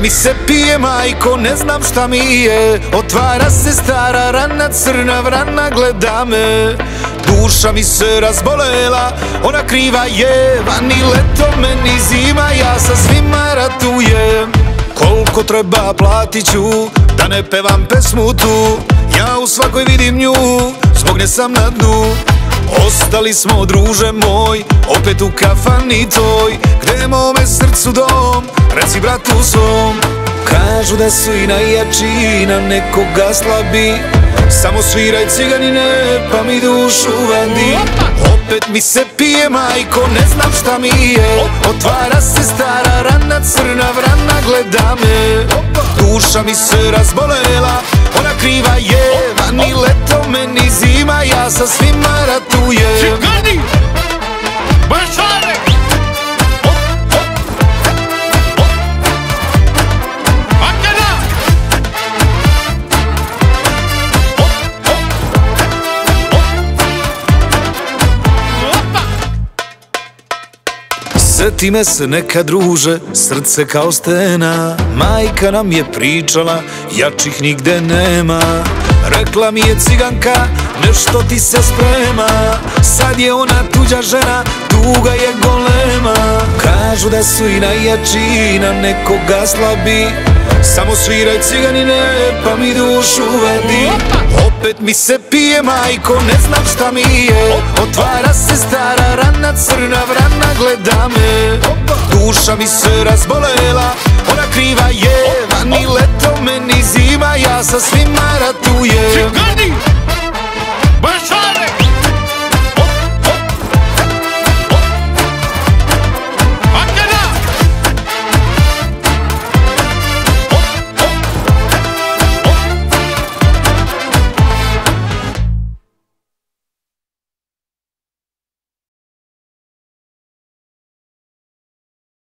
mi se pije, majko, ne znam šta mi je. Otvara se stara rana, crna vrana gleda me. Duša mi se razbolela, ona kriva je. Vani leto, meni zima, ja sa svima ratujem. Koliko treba platit ću, da ne pevam pesmu tu. Ja u svakoj vidim nju, zbog nje sam na dnu. Ostali smo, druže moj, opet u kafani toj. Gde je mome srcu dom, reci bratu svom. Kažu da su i najjači nam nekoga slabi. Samo sviraj ciganine, pa mi dušu vadi. Opet mi se pije, majko, ne znam šta mi je. Otvara se stara rana, crna vrana gleda me. Duša mi se razbolela, ona kriva je. Vani leto, meni zima, ja sa svima ratujem. Cigani! Bašare! Akana! Sjeti me se neka, druže, srce kao stena. Majka nam je pričala, jačih nigde nema. Rekla mi je ciganka, nešto ti se sprema. Sad je ona tuđa žena, tuga je golema. Kažu da su i najjači nam nekoga slabi. Samo sviraj ciganine, pa mi dušu vadi. Opet mi se pije, majko, ne znam šta mi je. Otvara se stara rana, crna vrana gleda me. Duša mi se razbolela, ona kriva je. Vani leto, meni zima, ja sa svima ratujem. Cigani!